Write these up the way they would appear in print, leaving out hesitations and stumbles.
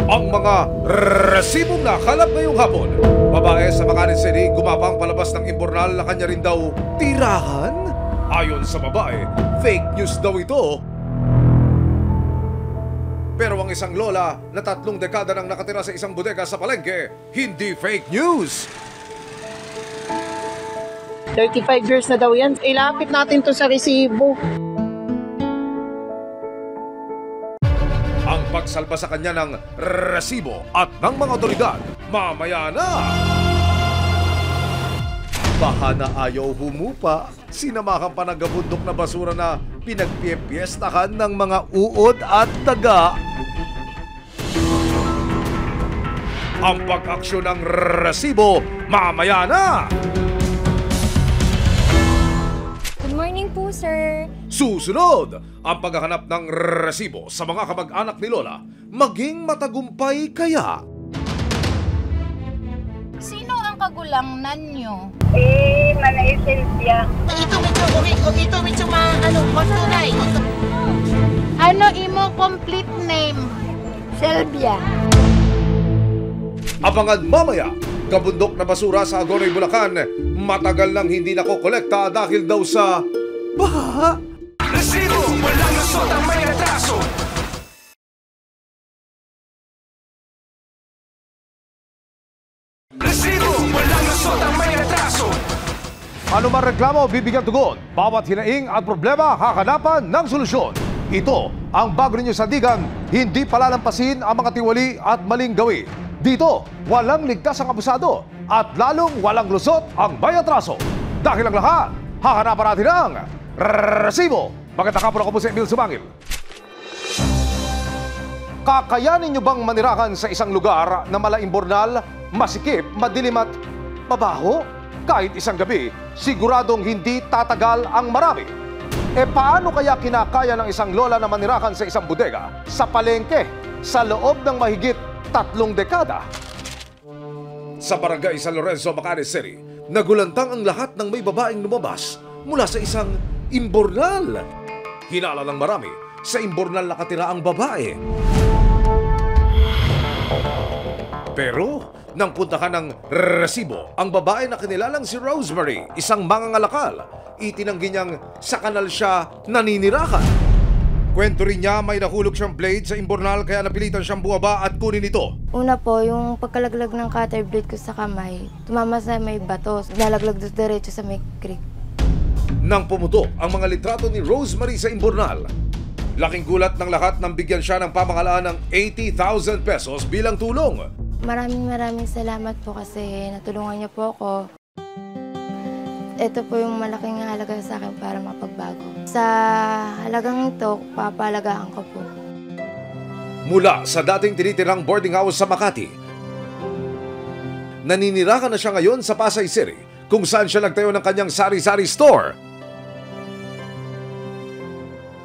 Ang mga resibong nakalap ngayong hapon. Babae sa Makanin City gumapang palabas ng imbornal na kanya rin daw tirahan. Ayon sa babae, fake news daw ito. Pero ang isang lola na 3 dekada nang nakatira sa isang bodega sa palengke, hindi fake news. 35 years na daw yan. Ilapit natin to sa resibo. Ang pagsalba sa kanya ng resibo at ng mga otoridad, mamaya na! Baka na ayaw humupa, sinamahan pa ng gabundok na basura na pinagpipiestahan ng mga uod at daga. Ang pag-aksyon ng resibo, mamaya na! Good morning po, sir. Susunod, ang paghahanap ng resibo sa mga kamag-anak ni Lola, maging matagumpay kaya? Sino ang kagulangnan nyo? Manay Silvia. Ito medyo matunay. Ano imo complete name? Silvia. Abangan mamaya, kabundok na basura sa Agonoy, Bulacan, matagal nang hindi nakokolekta dahil daw sa baha. Resibo, walang lusot ang may retraso. Resibo, walang lusot ang may retraso. Ano man reklamo, bibigyan tugon. Bawat hinaing at problema, hakanapan ng solusyon. Ito ang bago ninyo sandigan, hindi palalampasin ang mga tiwali at maling gawi. Dito, walang ligtas ang abusado at lalong walang lusot ang may atraso. Dahil ang lahat, hahanapan natin ang resibo. Magandang hapon, ako po si Emil Sumangil. Kakayanin nyo bang manirahan sa isang lugar na malaimbornal, masikip, madilim at mabaho? Kahit isang gabi, siguradong hindi tatagal ang marami. E paano kaya kinakaya ng isang lola na manirahan sa isang bodega, sa palengke, sa loob ng mahigit 3 dekada? Sa barangay San Lorenzo, Makanin City, nagulantang ang lahat ng may babaeng lumabas mula sa isang imbornal. Hinala ng marami, sa imbornal nakatira ang babae. Pero nang puntahan ng resibo, ang babae na kinilalang si Rosemary, isang mangangalakal, itinanggi niyang sa kanal siya naninirahan. Kwento rin niya may nahulog siyang blade sa imbornal kaya napilitan siyang bumaba at kunin ito. Una po, yung pagkalaglag ng cutter blade ko sa kamay, tumama sa may bato, lalaglag diretso sa may creek. Nang pumutok ang mga litrato ni Rosemary sa imbornal, laking gulat ng lahat nang bigyan siya ng pamahalaan ng 80,000 pesos bilang tulong. Maraming salamat po kasi natulungan niyo po ako. Ito po yung malaking halaga sa akin para mapagbago. Sa halagang ito, papalagaan ko po. Mula sa dating tinitirang boarding house sa Makati, naninirahan na siya ngayon sa Pasay City, kung saan siya nagtayo ng kanyang sari-sari store.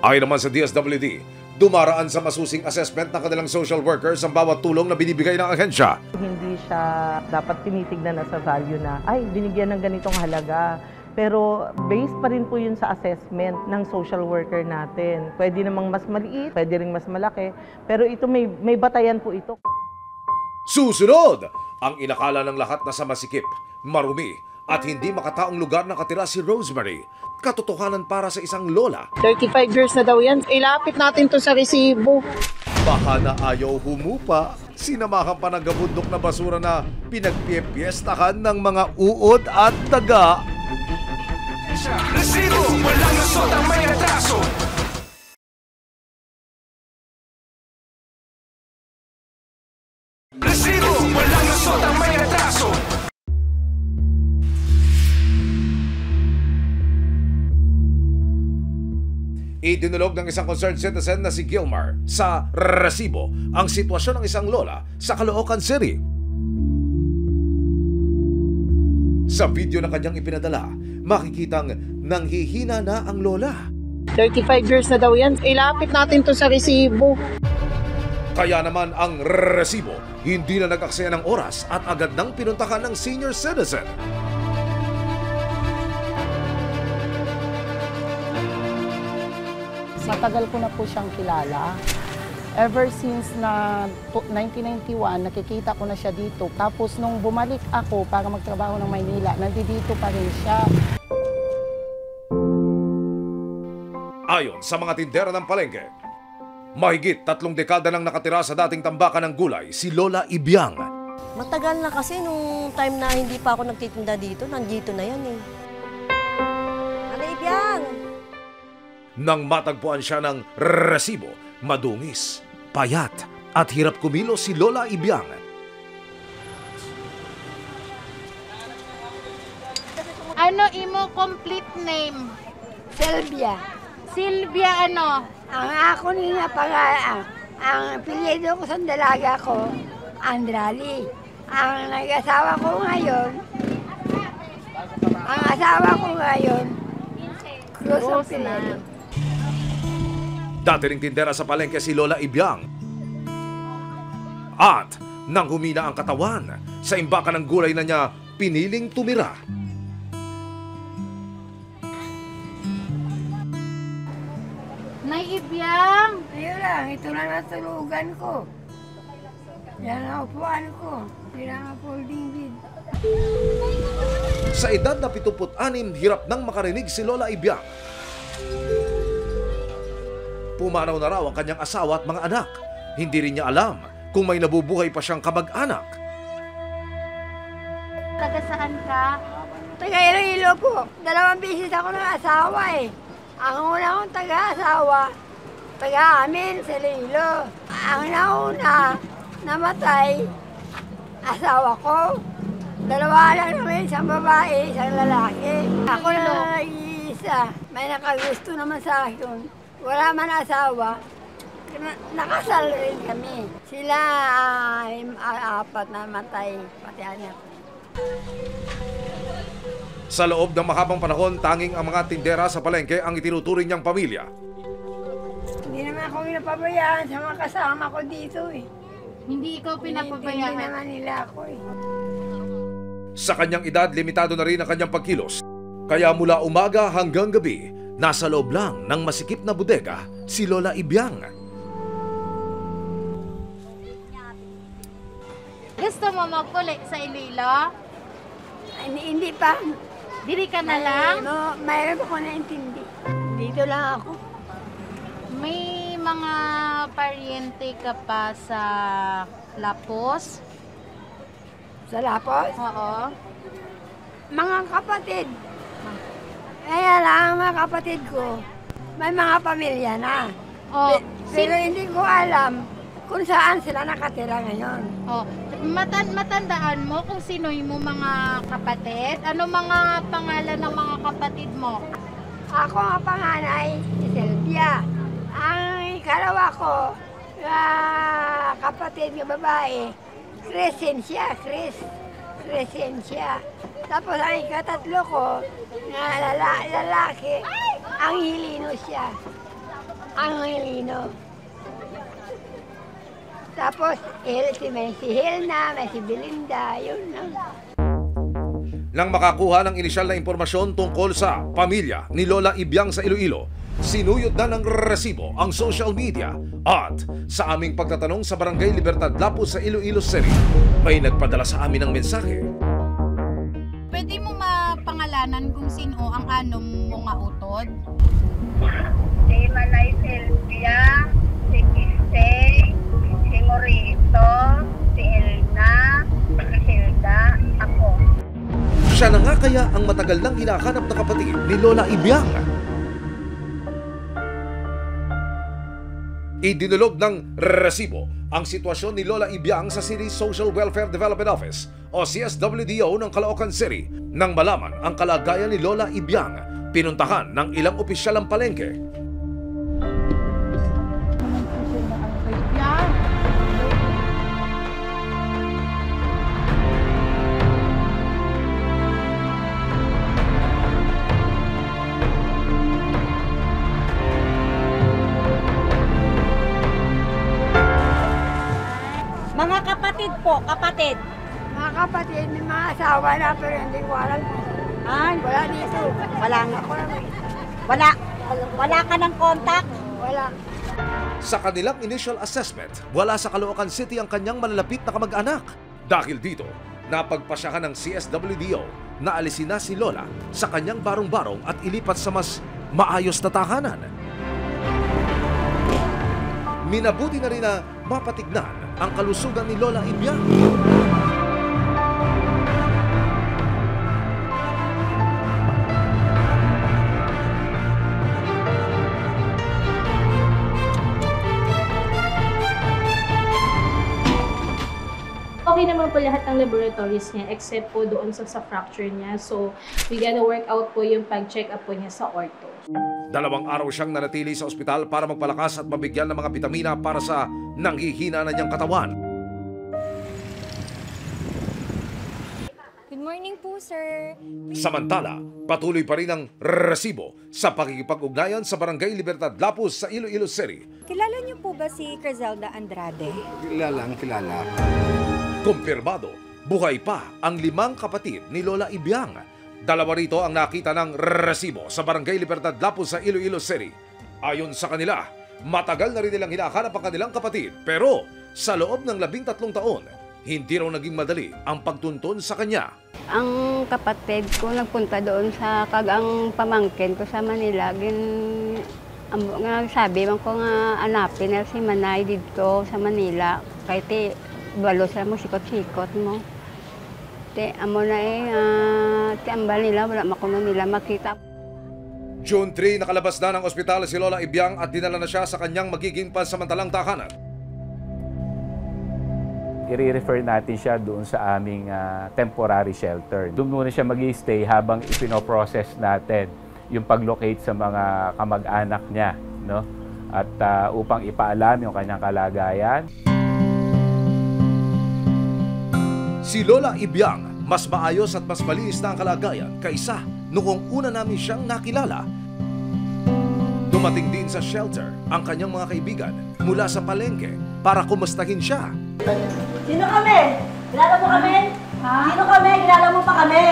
Ayon naman sa DSWD, dumaraan sa masusing assessment ng kanilang social workers ang bawat tulong na binibigay ng ahensya. Hindi siya dapat tinitignan na sa value na, ay, binigyan ng ganitong halaga. Pero based pa rin po yun sa assessment ng social worker natin. Pwede namang mas maliit, pwede rin mas malaki. Pero ito may batayan po ito. Susunod, ang inakala ng lahat na sa masikip, marumi at hindi makataong lugar nakatira si Rosemary. Katotohanan para sa isang lola. 35 years na daw yan. Ilapit natin to sa resibo. Baka na ayaw humupa, sinamahan pa ng gabundok na basura na pinagpipiestahan ng mga uod at daga. Resibo, walang lusot ang may retraso. Resibo, walang lusot ang may retraso. Idinulog ng isang concerned citizen na si Gilmar sa resibo ang sitwasyon ng isang lola sa Caloocan City. Sa video na kanyang ipinadala, makikitang nanghihina na ang lola. 35 years na daw yan. Ilapit natin to sa resibo. Kaya naman ang resibo, hindi na nag-aksaya ng oras at agad nang pinuntahan ng senior citizen. Matagal ko na po siyang kilala. Ever since na 1991, nakikita ko na siya dito. Tapos nung bumalik ako para magtrabaho ng Maynila, nandito pa rin siya. Ayon sa mga tindera ng palengke, mahigit 3 dekada nang nakatira sa dating tambakan ng gulay si Lola Ibiang. Matagal na kasi nung time na hindi pa ako nagtitinda dito, nandito na yan eh. Ibiang! Nang matagpuan siya ng resibo, madungis, payat at hirap kumilos si Lola Ibiang. Ano imo complete name? Sylvia. Sylvia ano? Ang ako nila pangalan, ang apelyido ko sa dalaga ko, Andrali. Ang nag-asawa ko ngayon, Cruz ang apelyido. Dati ring tindera sa palengke si Lola Ibiang. At nang humina ang katawan, sa imbakan ng gulay na niya piniling tumira. Nay Ibiang! Ayun lang, ito lang natulugan ko. Yan ang upuan ko. Yan ang folding bed. Sa edad na 76, hirap nang makarinig si Lola Ibiang. Pumanaw na raw ang kanyang asawa at mga anak. Hindi rin niya alam kung may nabubuhay pa siyang kamag-anak. Taga saan ka? Taga Iloilo po. 2 beses ako ng asawa eh. Ang una kong taga-asawa, taga-amin sa Iloilo. Ang nauna, namatay, asawa ko. 2 lang naman, isang babae, isang lalaki. Ako na nag-iisa. May nakagusto naman sa akin. Wala man asawa. Nakasal rin kami. Sila 4 na matay, pati anak. Sa loob ng mahabang panahon, tanging ang mga tindera sa palengke ang itinuturing niyang pamilya. Hindi naman ako pinapabayaan sa mga kasama ko dito eh. Hindi ikaw Hindi pinapabayaan. naman nila ako eh. Sa kanyang edad, limitado na rin ang kanyang pagkilos. Kaya mula umaga hanggang gabi, nasa loob lang ng masikip na bodega si Lola Ibiang. Gusto mo magpuli sa Iloilo? Hindi pa. Diri ka na lang? No, mayroon ako naintindi. Dito lang ako. May mga paryente ka pa sa Lapos? Sa Lapos, Oo. mga kapatid. Kaya lang mga kapatid ko, may mga pamilya na. Oh, Pero hindi ko alam kung saan sila nakatira ngayon. Oh, matandaan mo kung sino yung mga kapatid? Ano mga pangalan ng mga kapatid mo? Ako ang panganay, si Sylvia. Ang ikalawa ko, kapatid ng babae, Crescencia. Tapos ang ikatatlo ko, na lalaki, Angelino siya. Angelino. Tapos, may si Helna, may si Belinda, yun lang. Nang makakuha ng inisyal na impormasyon tungkol sa pamilya ni Lola Ibiang sa Iloilo, sinuyod na ng resibo ang social media at sa aming pagtatanong sa Barangay Libertad Lapos sa Iloilo City, may nagpadala sa amin ng mensahe. Pwede mo mapangalanan kung sino ang anom mga utod? Si Manay Sylvia, si Kiseng, si Morito, si Elna, si Hilda, ako. Siya na nga kaya ang matagal nang hinahanap na kapatid ni Lola Ibiang. Idinulog ng resibo ang sitwasyon ni Lola Ibiang sa City Social Welfare Development Office o CSWDO ng Caloocan City. Nang malaman ang kalagayan ni Lola Ibiang, pinuntahan ng ilang opisyal ang palengke. Mga kapatid po, kapatid. Mga kapatid, may mga asawa na pero hindi ko alam. Ay, Wala dito. wala nga. Ako lang eh. Wala ka ng contact? Wala. Sa kanilang initial assessment, wala sa Caloocan City ang kanyang malalapit na kamag-anak. Dahil dito, napagpasyahan ng CSWDO na alisin na si Lola sa kanyang barong-barong at ilipat sa mas maayos na tahanan. Minabuti na rin na mapatignan ang kalusugan ni Lola Ibiang. Okay naman po lahat ng laboratories niya except po doon sa fracture niya. So, we gonna work out po yung pag-check up po niya sa ortho. 2 araw siyang nanatili sa ospital para magpalakas at mabigyan ng mga bitamina para sa nanghihina na niyang katawan. Good morning po, sir. Samantala, patuloy pa rin ang resibo sa pakikipag-ugnayan sa Barangay Libertad Lapus sa Iloilo City. Kilala niyo po ba si Crizelda Andrade? Kilala. Kumpirmado, buhay pa ang 5 kapatid ni Lola Ibiang. 2 rito ang nakita ng resibo sa Barangay Libertad Lapus sa Iloilo City. Ayon sa kanila, matagal na rin nilang hinahanap ang kanilang kapatid, pero sa loob ng 13 taon, hindi raw naging madali ang pagtuntun sa kanya. Ang kapatid ko nagpunta doon sa kagang pamangkin ko sa Manila. Sabi man ko nga anapin na si Manay dito sa Manila. Kahit balo sa mo, sikot-sikot mo. Amo na ambal nila, wala makuno nila makita. June 3, nakalabas na ng ospital si Lola Ibiang at dinala na siya sa kanyang magiging pansamantalang tahanan. I-refer natin siya doon sa aming temporary shelter. Doon muna siya mag-i-stay habang ipinoprocess natin yung pag-locate sa mga kamag-anak niya, no? At upang ipaalam yung kanyang kalagayan. Si Lola Ibiang, mas maayos at mas malinis na ang kalagayan kaysa noong una namin siyang nakilala. Dumating din sa shelter ang kanyang mga kaibigan mula sa palengke para kumustahin siya. Sino kami? Kilala mo kami? Ha? Sino kami? Kilala mo pa kami?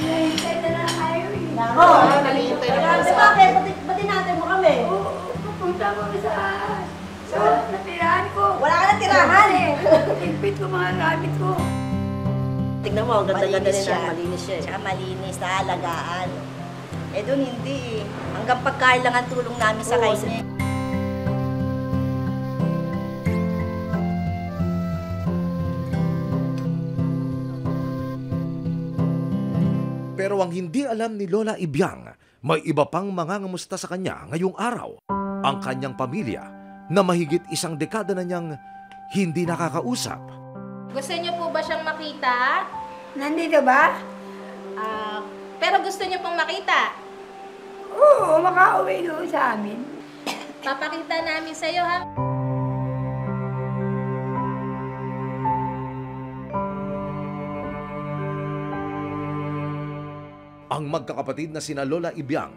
Nahintay na lang kayo eh. Nako, nalihintay na po. Bakit? Ba't tinatay mo kami? Pupunta mo sa natirahan ko. Wala ka na tirahan eh. Impit ko mga gamit ko. Tignan mo, ang ganda-ganda nila. Malinis siya. Tsaka malinis, naalagaan. Eh doon hindi eh. Hanggang pagkain lang ang tulong namin sa kanya. Pero ang hindi alam ni Lola Ibiang, may iba pang mangangamusta sa kanya ngayong araw. Ang kanyang pamilya na mahigit 1 dekada na niyang hindi nakakausap. Gusto niyo po ba siyang makita? Nandito ba? Pero gusto niyo pong makita? Oo, makauwi doon sa amin. Papakita namin sa'yo, ha? Ang magkakapatid na sina Lola Ibiang,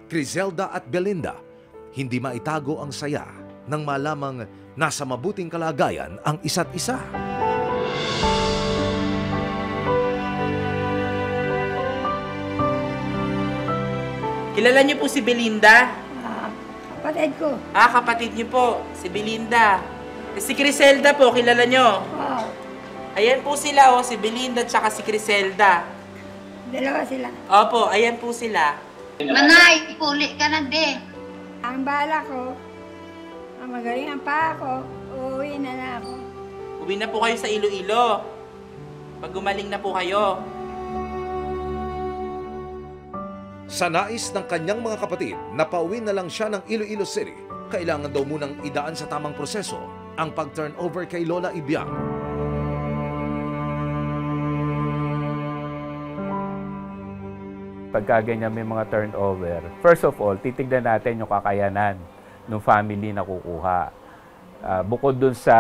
Crizelda at Belinda, hindi maitago ang saya nang malamang nasa mabuting kalagayan ang isa't isa. Kilala niyo po si Belinda? Kapatid ko. Kapatid niyo po, si Belinda. Si Crizelda po, kilala niyo? Oo. Ayan po sila, si Belinda at si Crizelda. Dalawa sila. Opo, ayan po sila. Manay, puli ka na de. Ang bala ko, ang magaling ang paa ko, uuwi na ako. Uwi na po kayo sa Iloilo. Pag gumaling na po kayo. Sa nais ng kanyang mga kapatid na pauwi na lang siya ng Iloilo City, kailangan daw munang idaan sa tamang proseso ang pag-turnover kay Lola Ibiang. Pagka ganyan may mga turnover, first of all, titignan natin yung kakayanan ng family na kukuha. Bukod dun sa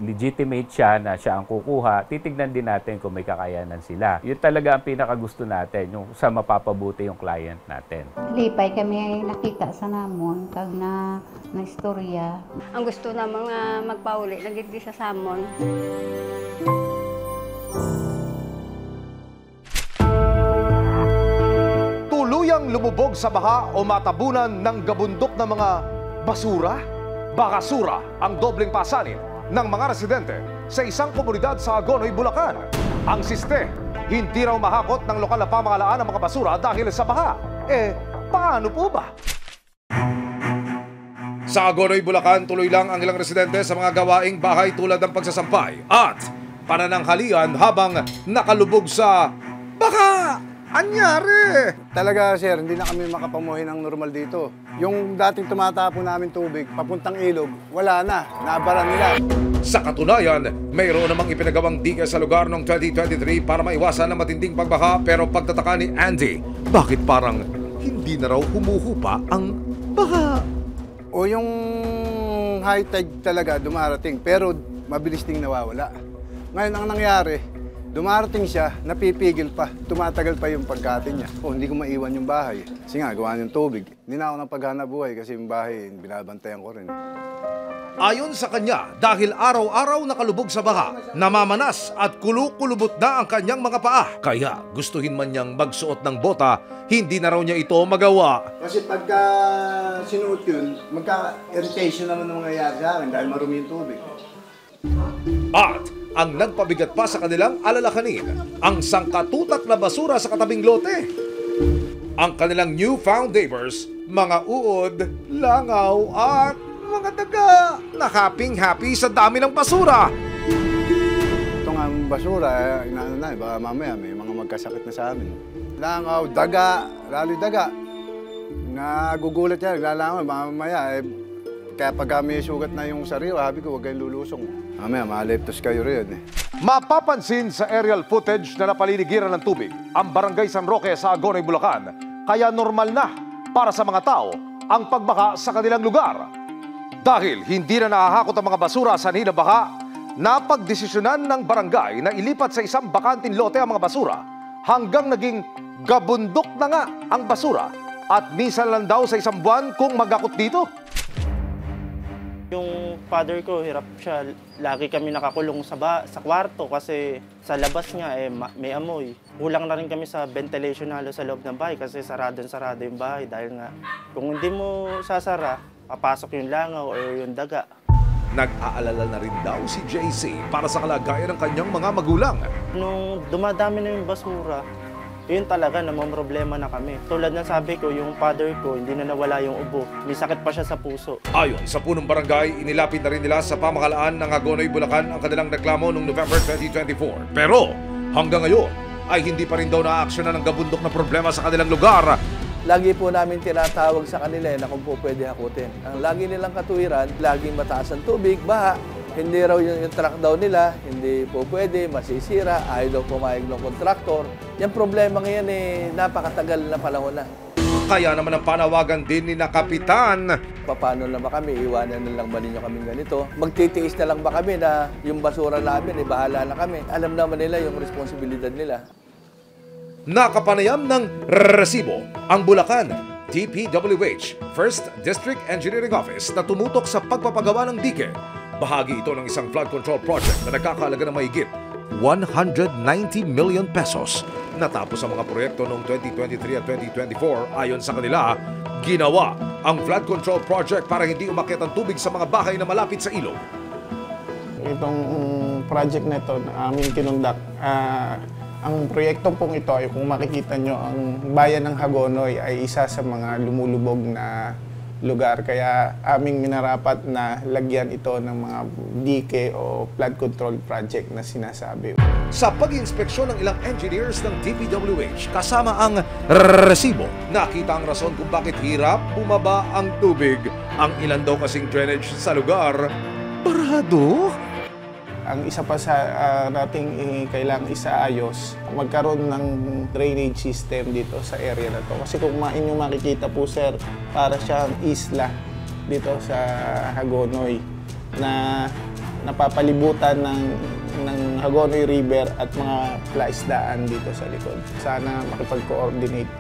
legitimate siya na siya ang kukuha, titignan din natin kung may kakayanan sila. Yun talaga ang pinakagusto natin, yung sa mapapabuti yung client natin. Lipay kami nakita sa namon, kag na istorya. Ang gusto na mga magpauli, nagiti sa samon. Tuluyang lumubog sa baha o matabunan ng gabundok na mga basura? Bakasura ang dobleng pasanin ng mga residente sa isang komunidad sa Agonoy, Bulacan. Ang siste, hindi raw mahakot ng lokal na pamahalaan ang mga basura dahil sa baha. Paano po ba? Sa Agonoy, Bulacan, tuloy lang ang ilang residente sa mga gawaing bahay tulad ng pagsasampay at panananghalian habang nakalubog sa baha. Anyari! Talaga sir, hindi na kami makapamuhay ng normal dito. Yung dating tumatapon namin tubig, papuntang ilog, wala na, nabara nila. Sa katunayan, mayroon namang ipinagawang dike sa lugar noong 2023 para maiwasan ang matinding pagbaha, pero pagtataka ni Andy, bakit parang hindi na raw humuhupa ang baha? O yung high tide talaga dumarating, pero mabilis ding nawawala. Ngayon ang nangyari, dumarating siya, napipigil pa, tumatagal pa yung pagkatin niya. Hindi ko maiwan yung bahay. Kasi nga, gawa ng tubig. Hindi na ako ng paghanap buhay kasi yung bahay, binabantayan ko rin. Ayon sa kanya, dahil araw-araw nakalubog sa baha, namamanas at kulukulubot na ang kanyang mga paa. Kaya gustuhin man niyang magsuot ng bota, hindi na raw niya ito magawa. Kasi pagka sinuot yun, magka-irritation naman ang mangyayari sa akin dahil marumi yung tubig. At ang nagpabigat pa sa kanilang alalakanin, ang sangkatutak na basura sa katabing lote. Ang kanilang newfound neighbors, mga uod, langaw at mga daga, nakaping-happy sa dami ng basura. Ito nga basura, inaano na, baka mamaya may mga magkasakit na sa amin. Langaw, daga, lalo daga. Nagugulat yan, lalangaw, mamaya kaya pag may sugat na yung sariwa, sabi ko huwag kayong lulusong. Mamaya, maleptos kayo rin Mapapansin sa aerial footage na napaliligiran ng tubig ang Barangay San Roque sa Agonoy, Bulacan. Kaya normal na para sa mga tao ang pagbaha sa kanilang lugar. Dahil hindi na nahahakot ang mga basura sa hinabaha, napagdesisyonan ng barangay na ilipat sa isang bakanting lote ang mga basura hanggang naging gabundok na nga ang basura at minsan lang daw sa isang buwan kung magakot dito. Yung father ko, hirap siya. Lagi kami nakakulong sa kwarto kasi sa labas niya may amoy. Kulang na rin kami sa ventilation halo sa loob ng bahay kasi sarado yung bahay. Dahil nga, kung hindi mo sasara, papasok yung langaw o yung daga. Nag-aalala na rin daw si JC para sa kalagayan ng kanyang mga magulang. Nung dumadami na yung basura, yun talaga, namamroblema na kami. Tulad ng sabi ko, yung father ko, hindi na nawala yung ubo. May sakit pa siya sa puso. Ayon sa punong barangay, inilapit na rin nila sa pamahalaan ng Agonoy, Bulacan ang kanilang reklamo noong November 2024. Pero hanggang ngayon ay hindi pa rin daw na-aksyonan ng gabundok na problema sa kanilang lugar. Lagi po namin tinatawag sa kanila na kung po pwede hakutin. Ang lagi nilang katuwiran, laging mataas ang tubig, baha. Hindi raw yung truck daw nila, hindi po pwede, masisira, ayaw daw pumayag ng kontraktor. Yung problema ngayon napakatagal na panahon na. Kaya naman ang panawagan din ni na Kapitan. Paano naman kami, iwanan na lang ba ninyo kami ganito? Magtitiis na lang ba kami na yung basura namin, bahala na kami. Alam naman nila yung responsibilidad nila. Nakapanayam ng resibo ang Bulacan DPWH, 1st District Engineering Office na tumutok sa pagpapagawa ng dike. Bahagi ito ng isang flood control project na nagkakahalaga ng mahigit 190 million pesos. Natapos ang mga proyekto noong 2023 at 2024. Ayon sa kanila, ginawa ang flood control project para hindi umakyat ang tubig sa mga bahay na malapit sa ilog. Itong project na ito na aming kinundak, ang proyekto pong ito ay kung makikita nyo, ang bayan ng Hagonoy ay isa sa mga lumulubog na lugar. Kaya aming minarapat na lagyan ito ng mga dike o flood control project na sinasabi. Sa pag-inspeksyon ng ilang engineers ng DPWH kasama ang resibo, nakita ang rason kung bakit hirap bumaba ang tubig. Ang ilan daw kasing drainage sa lugar, barado. Ang isa pa sa nating kailangang isaayos, magkaroon ng drainage system dito sa area na to. Kasi kung inyong makikita po sir, para siyang isla dito sa Hagonoy na napapalibutan ng Hagonoy River at mga plaisdaan dito sa likod. Sana makipag-coordinate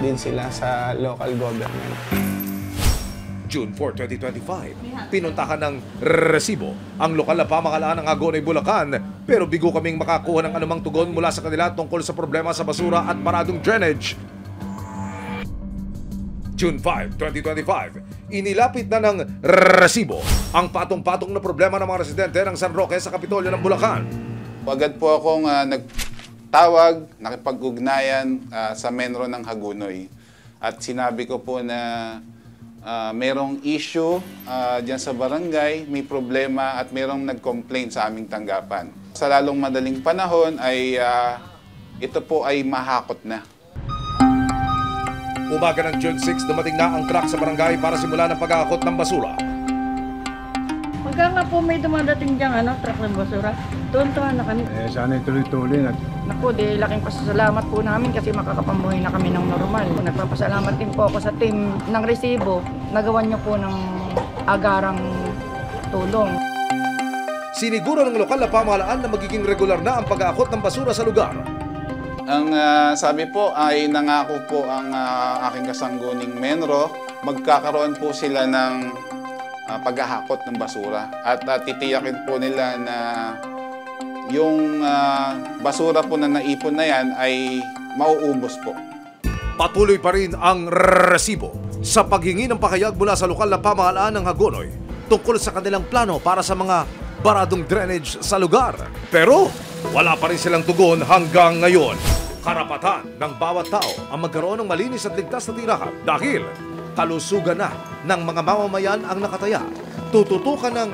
din sila sa local government. June 4, 2025, pinuntahan ng resibo ang lokal na pamahalaan ng Agonoy, Bulacan, pero bigo kaming makakuha ng anumang tugon mula sa kanila tungkol sa problema sa basura at maradong drainage. June 5, 2025, inilapit na ng resibo ang patong-patong na problema ng mga residente ng San Roque sa Kapitolyo ng Bulacan. Agad po akong nagtawag, nakipag-ugnayan sa Menro ng Hagunoy. At sinabi ko po na merong issue dyan sa barangay, may problema at merong nag-complain sa aming tanggapan. Sa lalong madaling panahon ay ito po ay mahakot na. Umaga ng June 6, dumating na ang truck sa barangay para simulan ang pag-aakot ng basura. Pagka nga po may dumadating diyang truck ng basura, tuwan-tuwan na kami. Sana ituloy-tuloy na. Naku, laking pasasalamat po namin kasi makakapamuhay na kami ng normal. Nagpapasalamat din po ako sa team ng resibo. Nagawan niyo po ng agarang tulong. Siniguro ng lokal na pamahalaan na magiging regular na ang pag-aakot ng basura sa lugar. Ang sabi po ay nangako po ang aking kasangguning Menro, magkakaroon po sila ng paghahakot ng basura at titiyakin po nila na yung basura po na naipon na yan ay mauubos po. Patuloy pa rin ang resibo sa paghingi ng pahayag mula sa lokal na pamahalaan ng Hagonoy tungkol sa kanilang plano para sa mga baradong drainage sa lugar. Pero wala pa rin silang tugon hanggang ngayon. Karapatan ng bawat tao ang magkaroon ng malinis at ligtas na tirahan dahil kalusugan na ng mga mamamayan ang nakataya. Tututukan ng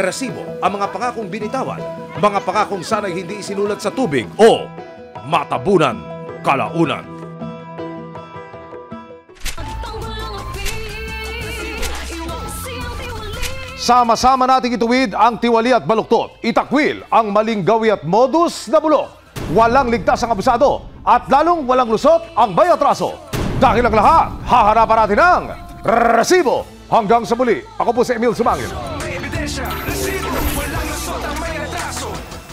resibo ang mga pangakong binitawan, mga pangakong sana'y hindi isinulat sa tubig o matabunan kalaunan. Sama-sama nating ituwid ang tiwali at baluktot. Itakwil ang maling gawi at modus na bulok. Walang ligtas ang abusado at lalong walang lusot ang may atraso. Dahil ang lahat, haharapan natin ang resibo. Hanggang sa muli, ako po si Emil Sumangil.